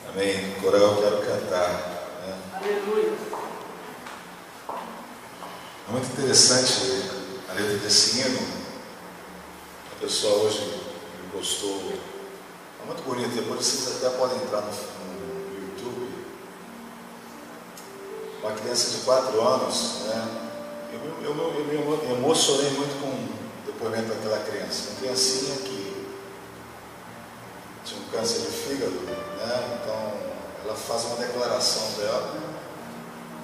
Amém. Coral, eu quero cantar, né? Aleluia. É muito interessante a letra desse hino. A pessoa hoje gostou. É muito bonito. Depois vocês até podem entrar no YouTube. Uma criança de 4 anos, né? Eu me emocionei muito com o depoimento daquela criança. Uma criancinha que tinha um câncer de fígado, né? Então ela faz uma declaração dela,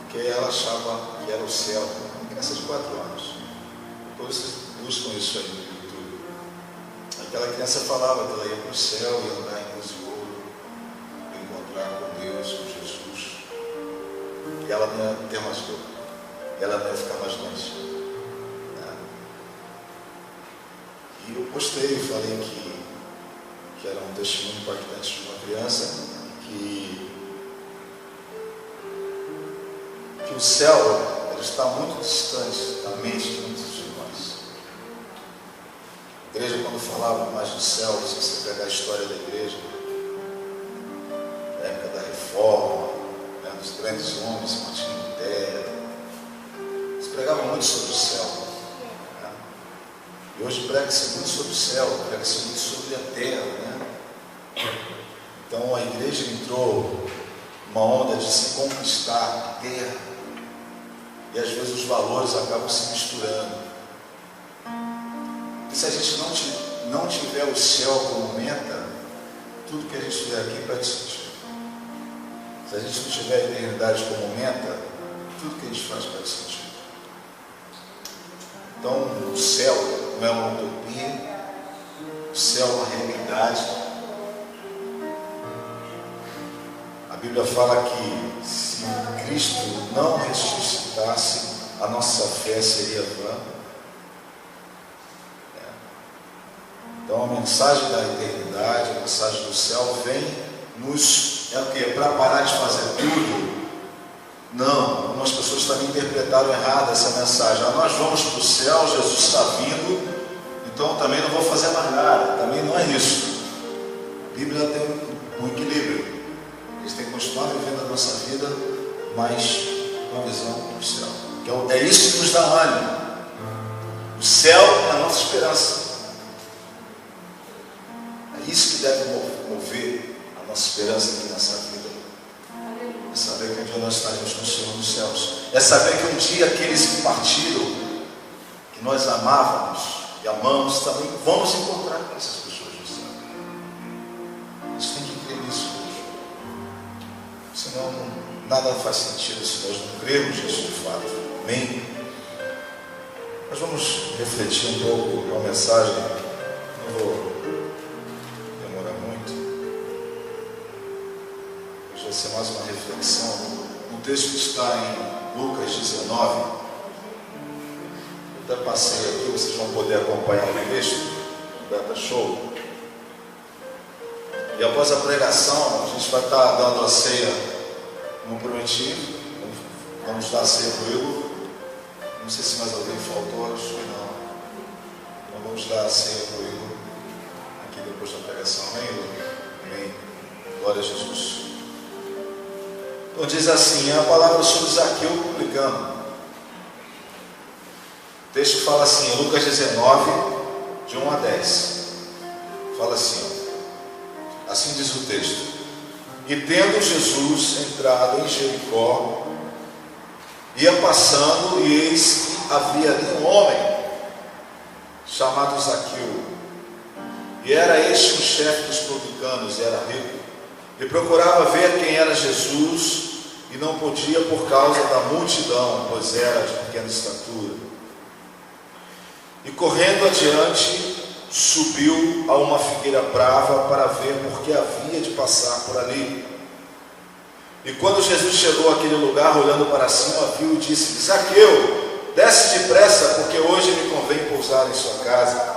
que ela achava que era o céu. Uma criança de 4 anos. Depois vocês buscam isso aí no YouTube. Aquela criança falava que ela ia para o céu, ia andar em luz e ouro, encontrar com Deus, com Jesus. E ela não ia ter mais dor. Ela não ia ficar mais doente. E eu postei e falei que era um testemunho impactante de uma criança, que o céu ele está muito distante da mente de muitos de nós. A igreja, quando falava mais do céu, se você pegar a história da igreja, na época da reforma, né, dos grandes homens, Martinho Lutero, eles pregavam muito sobre o céu. Né? E hoje prega-se muito sobre o céu, prega-se muito sobre a terra. Né? Então a igreja entrou numa onda de se conquistar a terra. E às vezes os valores acabam se misturando. E se a gente não tiver o céu como meta, tudo que a gente fizer aqui perde sentido. Se a gente não tiver a eternidade como meta, tudo que a gente faz perde sentido. Então o céu não é uma utopia, o céu é uma realidade. A Bíblia fala que se Cristo não ressuscitasse, a nossa fé seria vã. Então a mensagem da eternidade, a mensagem do céu vem nos... É o quê? Para parar de fazer tudo? Não, algumas pessoas também interpretaram errado essa mensagem. Nós vamos para o céu, Jesus está vindo, então também não vou fazer mais nada. Também não é isso. A Bíblia tem um equilíbrio. A gente tem que continuar vivendo a nossa vida, mas com a visão do céu. Que é isso que nos dá ânimo. O céu é a nossa esperança. É isso que deve mover a nossa esperança aqui nessa vida. É saber que um dia nós estaremos com o Senhor nos céus. É saber que um dia aqueles que partiram, que nós amávamos e amamos, também vamos encontrar com essas pessoas no céu. A gente tem que crer nisso. Senão nada faz sentido se nós não crermos nisso de fato. Amém? Nós vamos refletir um pouco com a mensagem. Não vou demorar muito. Hoje vai ser mais uma reflexão. O texto está em Lucas 19. Eu até passei aqui, vocês vão poder acompanhar o texto do Beta Show. E após a pregação, a gente vai estar dando a ceia, como prometi. Vamos dar a ceia para o Igor. Não sei se mais alguém faltou, acho que não. Então vamos dar a ceia para o Igor aqui depois da pregação. Amém, Igor? Amém. Glória a Jesus. Então diz assim, a palavra sobre Zaqueu publicano. O texto fala assim, Lucas 19, de 1 a 10. Fala assim, assim diz o texto. E tendo Jesus entrado em Jericó, ia passando, e eis que havia ali um homem, chamado Zaqueu. E era este um chefe dos publicanos, e era rico. E procurava ver quem era Jesus, e não podia por causa da multidão, pois era de pequena estatura. E correndo adiante, subiu a uma figueira brava para ver porque havia de passar por ali. E quando Jesus chegou àquele lugar, olhando para cima, viu e disse: Zaqueu, desce depressa, porque hoje me convém pousar em sua casa.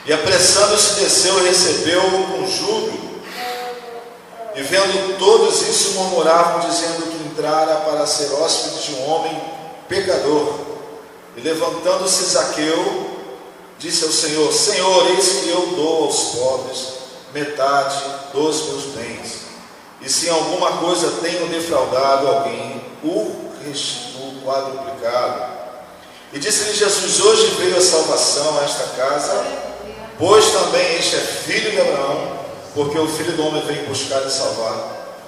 E apressando-se desceu e recebeu-o com júbilo. E vendo todos isso, murmuravam, dizendo que entrara para ser hóspede de um homem pecador. E levantando-se Zaqueu, disse ao Senhor: Senhor, eis que eu dou aos pobres metade dos meus bens. E se em alguma coisa tenho defraudado alguém, o restituo quadruplicado. E disse-lhe Jesus: hoje veio a salvação a esta casa, pois também este é filho de Abraão, porque o Filho do Homem veio buscar e salvar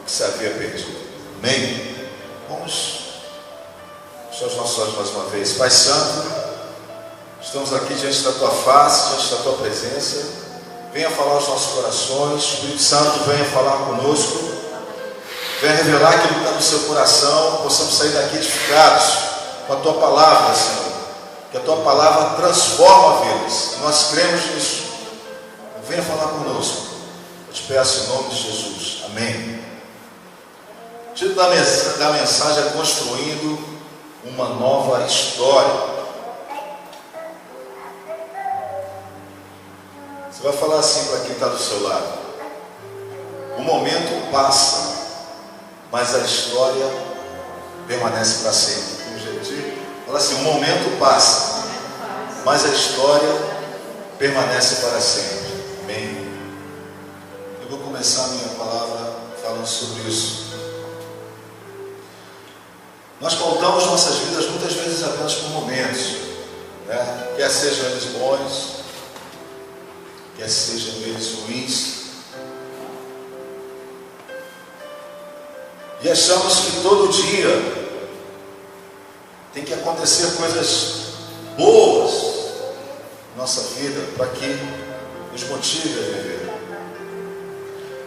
o que se havia perdido. Amém? Vamos fechar os nossos olhos mais uma vez. Pai Santo, estamos aqui diante da Tua face, diante da Tua presença. Venha falar aos nossos corações. Espírito Santo, venha falar conosco. Venha revelar aquilo que está no seu coração. Possamos sair daqui edificados com a Tua palavra, Senhor. Que a Tua palavra transforma vidas. Nós cremos nisso. Venha falar conosco. Eu te peço em nome de Jesus. Amém. O título da mensagem é Construindo uma Nova História. Você vai falar assim para quem está do seu lado: o momento passa, mas a história permanece para sempre. Fala assim: o momento passa, mas a história permanece para sempre. Amém. Eu vou começar a minha palavra falando sobre isso. Nós pautamos nossas vidas muitas vezes apenas por momentos, né? Quer sejam eles bons, quer sejam eles ruins, e achamos que todo dia tem que acontecer coisas boas na nossa vida para que nos motive a viver.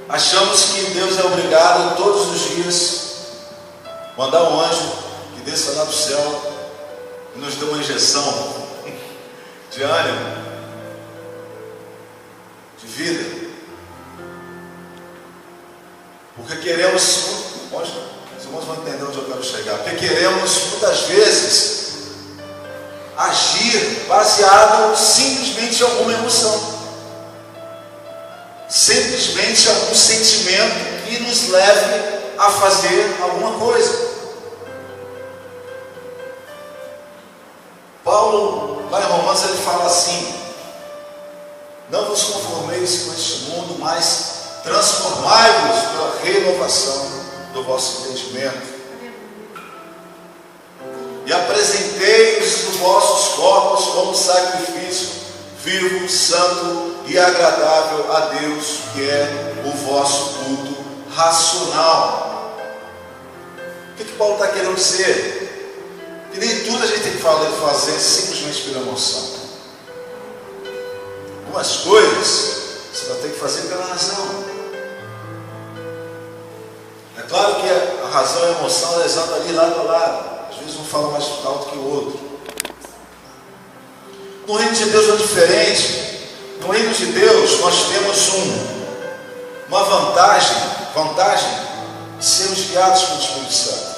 Achamos que Deus é obrigado todos os dias mandar um anjo que desça lá do céu e nos dê uma injeção de ânimo, de vida, porque queremos, os irmãos vão entender onde eu quero chegar, porque queremos muitas vezes agir baseado simplesmente em alguma emoção, simplesmente em algum sentimento que nos leve a fazer alguma coisa. Paulo, lá em Romanos, ele fala assim: não vos conformeis com este mundo, mas transformai-vos pela renovação do vosso entendimento, e apresentei-vos os vossos corpos como sacrifício vivo, santo e agradável a Deus, que é o vosso culto racional. O que Paulo está querendo dizer? Que nem tudo a gente tem que fazer simplesmente pela emoção. Algumas coisas você vai ter que fazer pela razão. É claro que a razão e a emoção elas andam ali lado a lado. Às vezes um fala mais alto que o outro. No reino de Deus não é diferente. No reino de Deus nós temos uma vantagem de sermos guiados pelo Espírito Santo.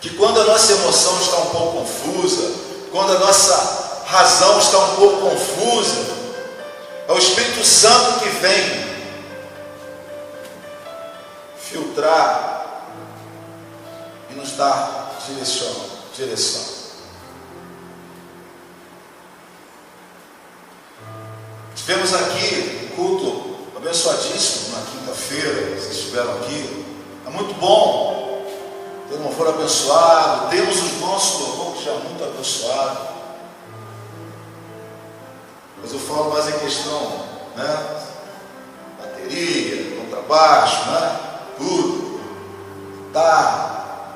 Que quando a nossa emoção está um pouco confusa, quando a nossa razão está um pouco confusa, é o Espírito Santo que vem filtrar e nos dar direção. Tivemos aqui um culto abençoadíssimo na quinta-feira, vocês estiveram aqui. É muito bom. Ter um louvor abençoado. Temos os nossos louvores já muito abençoados. Mas eu falo mais em questão, né? Bateria, contrabaixo, né? Tudo. Tá.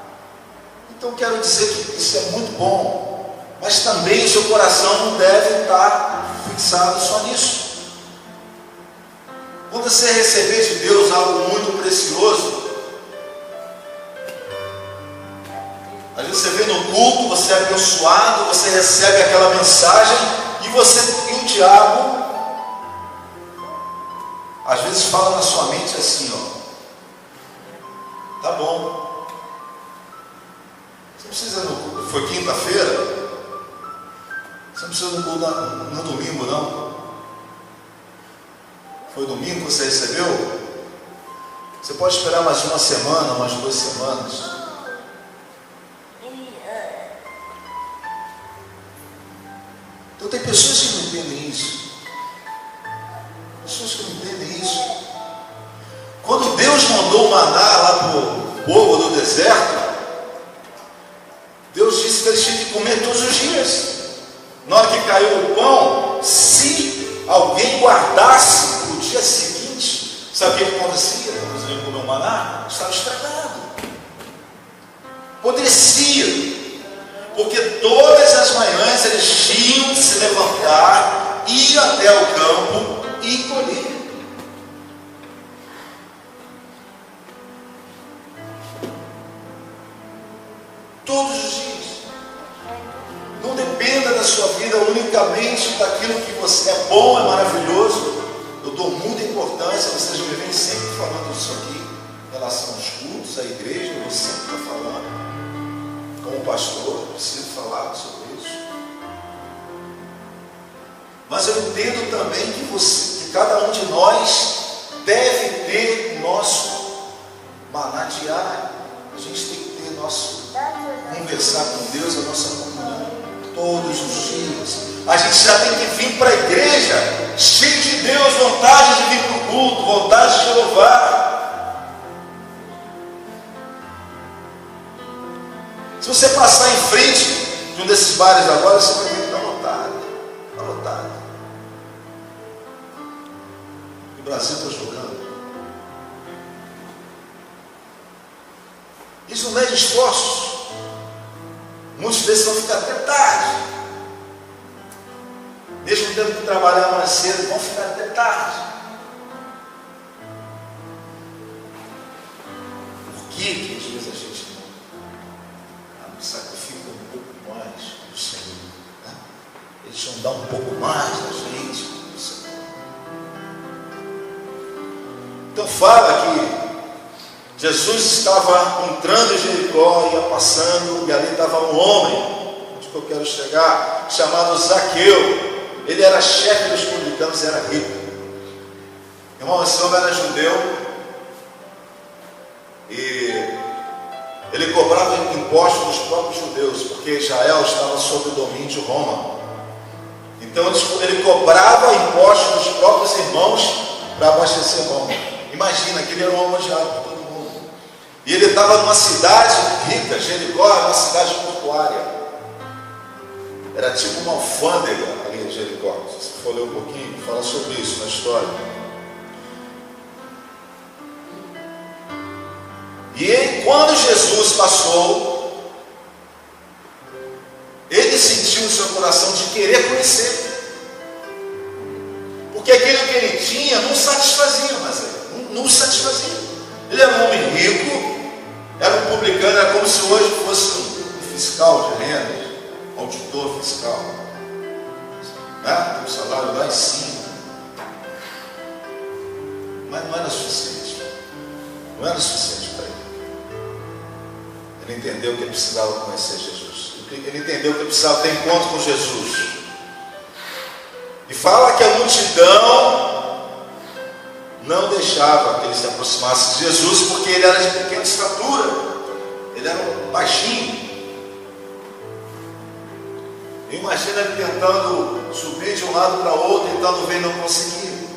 Então quero dizer que isso é muito bom. Mas também o seu coração não deve estar fixado só nisso. Quando você receber de Deus algo muito precioso, às vezes você vem no culto, você é abençoado, você recebe aquela mensagem e o diabo às vezes fala na sua mente assim, ó, tá bom, você não precisa no culto, foi quinta-feira, você não precisa no culto no domingo não, foi domingo que você recebeu, você pode esperar mais uma semana, mais 2 semanas. Então tem pessoas que não entendem isso. Pessoas que não entendem isso. Quando Deus mandou o maná lá para o povo do deserto, Deus disse que eles tinham que comer todos os dias. Na hora que caiu o pão, se alguém guardasse para o dia seguinte, sabe o que acontecia? Quando eles iam comer o maná, estava estragado, apodrecia, porque todas as manhãs eles tinham que se levantar, ir até o campo e colher. Todos os dias. Não dependa da sua vida unicamente daquilo que você é bom, é maravilhoso. Eu dou muita importância, vocês me vêm sempre falando isso aqui, em relação aos cultos, à igreja, eu vou sempre estar falando. Como pastor, preciso falar sobre isso. Mas eu entendo também que cada um de nós deve ter o nosso maná diário. A gente tem que ter nosso conversar com Deus, a nossa comunhão, todos os dias. A gente já tem que vir para a igreja cheio de Deus, vontade de vir para o culto, vontade de louvar. Se você passar em frente de um desses bares agora, você vai ver que está lotado. Está lotado. O Brasil está jogando. Isso não mede esforços. Muitos desses vão ficar até tarde. Mesmo tendo que trabalhar mais cedo, vão ficar até tarde. Por que às vezes a gente não sacrifica um pouco mais do Senhor? Né? Eles vão dar um pouco mais da gente do Senhor. Então fala que Jesus estava entrando em Jericó, ia passando, e ali estava um homem, onde que eu quero chegar, chamado Zaqueu. Ele era chefe dos publicanos e era rico. Irmão, esse homem era judeu, e ele cobrava impostos dos próprios judeus, porque Israel estava sob o domínio de Roma. Então ele cobrava impostos dos próprios irmãos para abastecer Roma. Imagina, aquele era um homem odiado por todo mundo. E ele estava numa cidade rica. Jericó era uma cidade portuária. Era tipo uma alfândega ali em Jericó. Se você for ler um pouquinho, fala sobre isso na história. E quando Jesus passou, ele sentiu no seu coração de querer conhecer. Porque aquilo que ele tinha não satisfazia mais ele. Não satisfazia. Ele era um homem rico, era um publicano, era como se hoje fosse um fiscal de rendas, auditor fiscal, né? Tem um salário lá em cima, mas não era suficiente. Não era suficiente para ele. Ele entendeu que ele precisava conhecer Jesus. Ele entendeu que ele precisava ter encontro com Jesus. E fala que a multidão não deixava que ele se aproximasse de Jesus, porque ele era de pequena estatura, ele era baixinho. Imagina ele tentando subir de um lado para outro, tentando ver e não conseguir.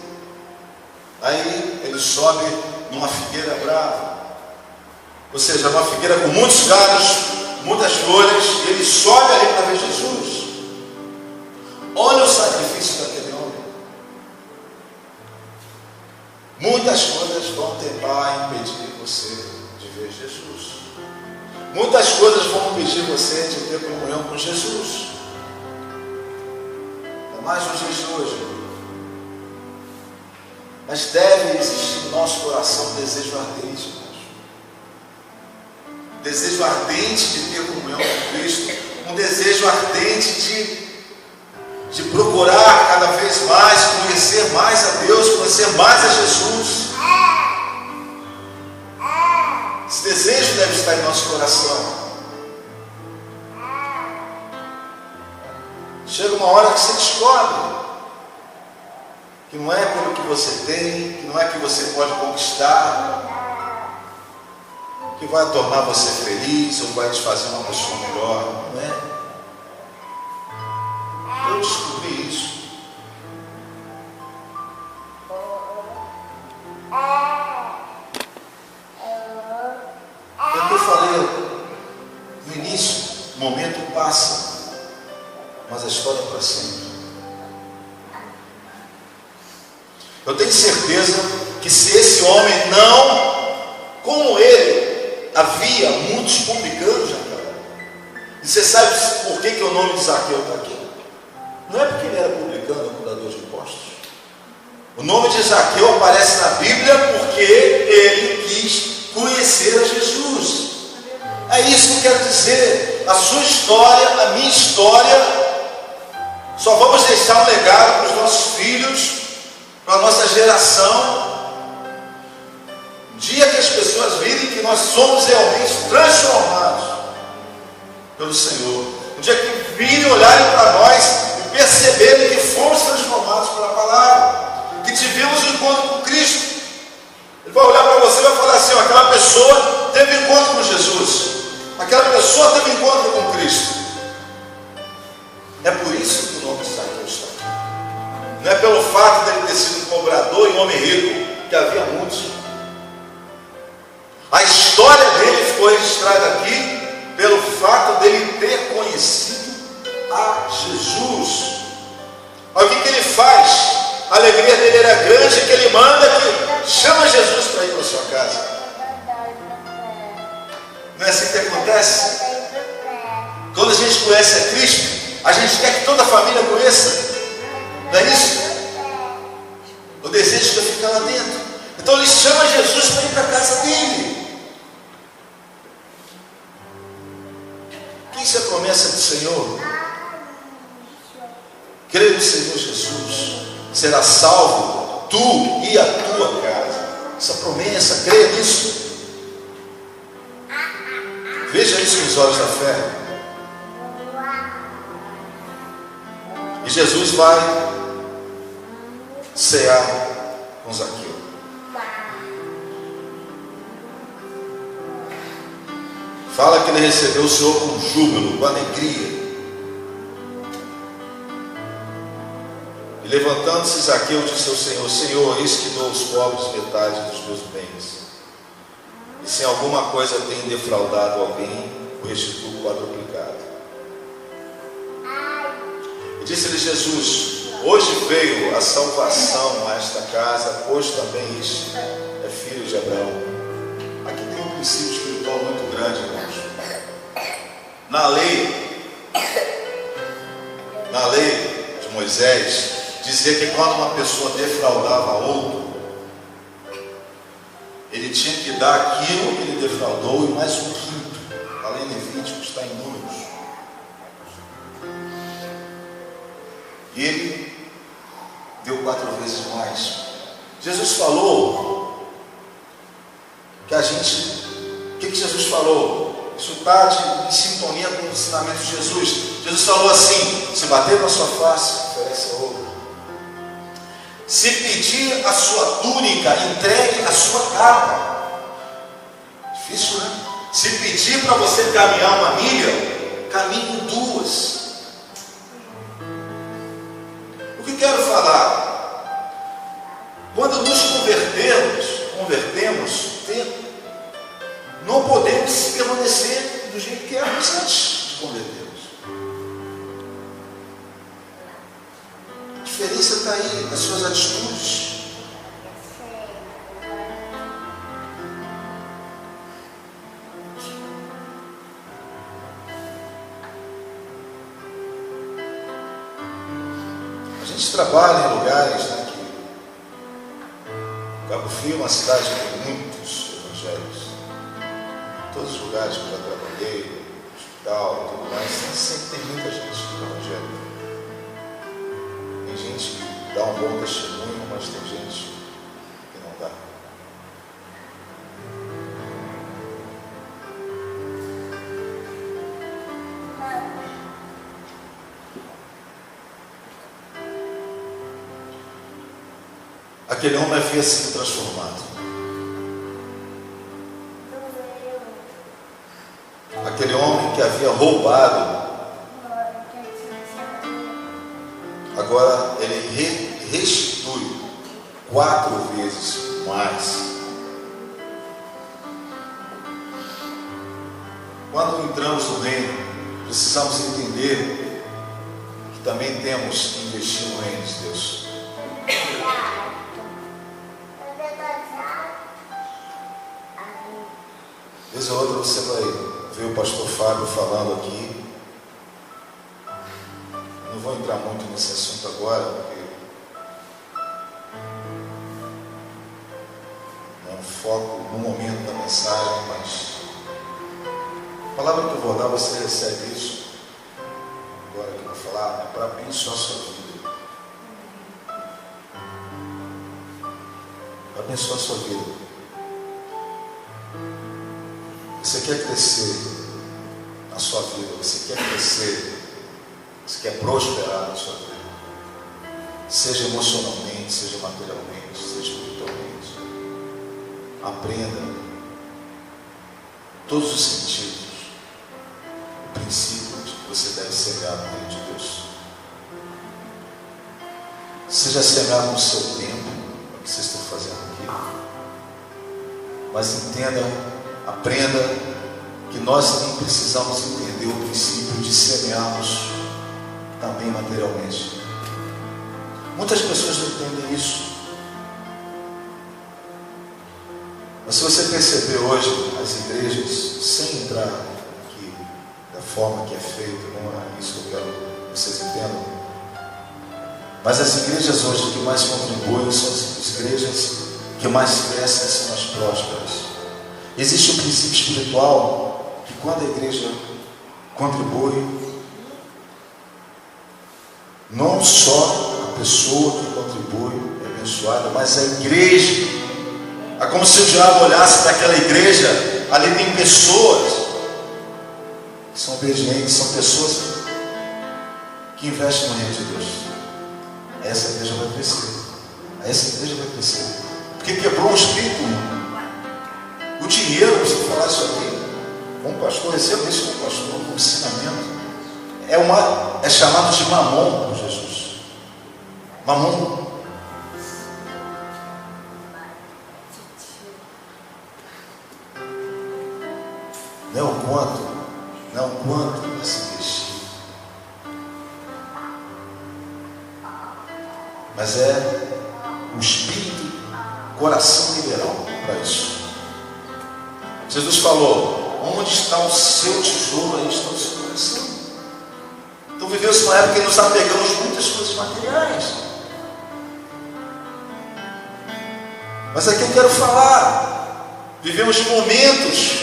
Aí ele sobe numa figueira brava, ou seja, uma figueira com muitos galhos, muitas folhas, e ele sobe ali para ver Jesus. Olha o sacrifício daquele homem. Muitas coisas vão tentar impedir você de ver Jesus. Muitas coisas vão impedir você de ter comunhão com Jesus. Ainda mais nos dias de hoje. Mas deve existir no nosso coração um desejo ardente, irmãos. Desejo ardente de ter comunhão com Cristo. Um desejo ardente de procurar cada vez mais, conhecer mais a Deus, conhecer mais a Jesus. Esse desejo deve estar em nosso coração. Chega uma hora que você descobre que não é pelo que você tem, que não é que você pode conquistar, que vai tornar você feliz ou vai te fazer uma pessoa melhor, não é? Eu descobri isso. falei no início, o momento passa, mas a história é para sempre. Eu tenho certeza que se esse homem não, como ele, havia muitos publicanos naquela época. E você sabe por que o nome de Zaqueu está aqui? Não é porque ele era publicano ou cobrador de impostos. O nome de Zaqueu aparece na Bíblia porque ele quis conhecer a Jesus. É isso que eu quero dizer. A sua história, a minha história, só vamos deixar um legado para os nossos filhos, para a nossa geração. Um dia que as pessoas virem que nós somos realmente transformados pelo Senhor. Um dia que virem, olharem para nós e perceberem que fomos transformados pela palavra, que tivemos um encontro com Cristo. Ele vai olhar para você e vai falar assim: ó, aquela pessoa teve um encontro com Jesus, aquela pessoa teve um encontro com Cristo. É por isso que o nome de Zaqueu está aqui. Não é pelo fato dele ter sido um cobrador e um homem rico, que havia muitos. A história dele foi registrada aqui pelo fato dele ter conhecido a Jesus. Olha o que ele faz. A alegria dele era grande, que ele manda que chama Jesus para ir para a sua casa. Não é assim que acontece? Quando a gente conhece a Cristo, a gente quer que toda a família conheça. Não é isso? O desejo é ficar lá dentro. Então ele chama Jesus para ir para a casa dele. Isso é a promessa do Senhor. Crê no Senhor Jesus, será salvo tu e a tua casa. Essa promessa, crê nisso. Veja isso com os olhos da fé. E Jesus vai cear com Zaqueu. Fala que ele recebeu o Senhor com júbilo, com alegria. E levantando-se, Zaqueu disse ao Senhor: Senhor, eis que dou aos pobres metade dos meus bens. E se em alguma coisa tenho defraudado alguém, o restituo quadruplicado. E disse-lhe Jesus: hoje veio a salvação a esta casa, pois também este é filho de Abraão. Aqui tem um princípio espiritual muito grande, irmãos. Na lei de Moisés, dizia que quando uma pessoa defraudava outro, ele tinha que dar aquilo que ele defraudou e mais um quinto. A lei Levítico está em Números. E ele deu 4 vezes mais. Jesus falou que a gente... O que Jesus falou? Isso está em sintonia com o ensinamento de Jesus. Jesus falou assim: se bater na sua face, oferece a outra. Se pedir a sua túnica, entregue a sua capa. Difícil, né? Se pedir para você caminhar 1 milha, caminhe 2. O que quero falar? Quando nos convertemos, não podemos permanecer do jeito que éramos antes de convertermos. A diferença está aí nas suas atitudes. A gente trabalha em lugares, né, que Cabo Frio é uma cidade com muitos evangelhos. Em todos os lugares que eu já trabalhei, hospital e tudo mais, sempre tem muita gente do evangelho. Tem gente que dá um bom testemunho, mas tem gente que não dá. Aquele homem havia sido transformado. Aquele homem que havia roubado, agora ele restitui 4 vezes mais. quando entramos no reino, precisamos entender que também temos que investir no reino de Deus. Vez ou outra você vai ver o pastor Fábio falando aqui. Não vou entrar muito nesse assunto agora, porque não foco no momento da mensagem, mas a palavra que eu vou dar, você recebe isso. Agora que eu vou falar, é para abençoar a sua vida. Para abençoar a sua vida. Você quer crescer na sua vida, você quer crescer, você quer prosperar na sua vida, seja emocionalmente, seja materialmente, seja espiritualmente. Aprenda todos os sentidos, o princípio de que você deve semear no reino de Deus. Seja semear no seu tempo, o que vocês estão fazendo aqui, mas entenda, aprenda que nós também precisamos entender o princípio de semearmos também materialmente. Muitas pessoas não entendem isso. Mas se você perceber hoje as igrejas, sem entrar aqui da forma que é feito, não é isso que eu quero que vocês entendam, mas as igrejas hoje que mais contribuem são as igrejas que mais crescem, são mais prósperas. Existe um princípio espiritual que quando a igreja contribui, não só a pessoa que contribui é abençoada, mas a igreja. É como se o diabo olhasse para aquela igreja, ali tem pessoas que são obedientes, são pessoas que investem no reino de Deus. Essa igreja vai crescer. Essa igreja vai crescer. Porque quebrou um espírito. O dinheiro, você falar isso aqui, um pastor, receba isso como pastor, como ensinamento. É chamado de mamon por Jesus. Mamon. Não é o quanto vai se investir, mas é o espírito, coração liberal para isso. Jesus falou: onde está o seu tesouro, aí está o seu coração. Então viveu-se uma época que nos apegamos a muitas coisas materiais. Mas aqui eu quero falar, vivemos momentos,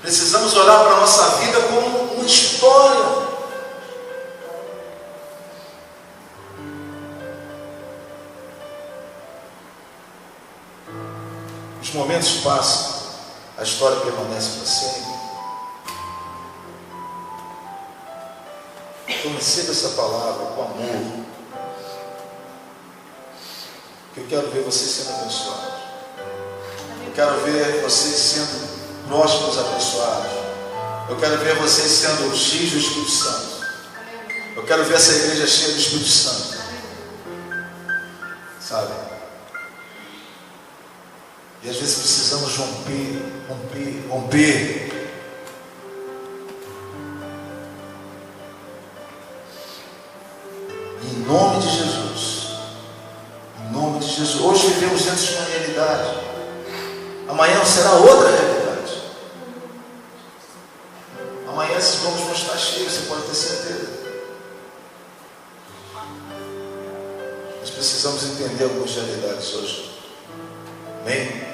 precisamos olhar para a nossa vida como uma história. Os momentos passam, a história permanece para sempre. Então receba essa palavra com amor, que eu quero ver vocês sendo abençoados. Eu quero ver vocês sendo prósperos, abençoados. Eu quero ver vocês sendo cheios do Espírito Santo. Eu quero ver essa igreja cheia do Espírito Santo. Sabe? E às vezes precisamos romper. Em nome de Jesus. Em nome de Jesus. Hoje vivemos dentro de uma realidade. Amanhã será outra realidade. Amanhã esses bancos vão estar cheios, você pode ter certeza. Nós precisamos entender algumas realidades hoje. Amém?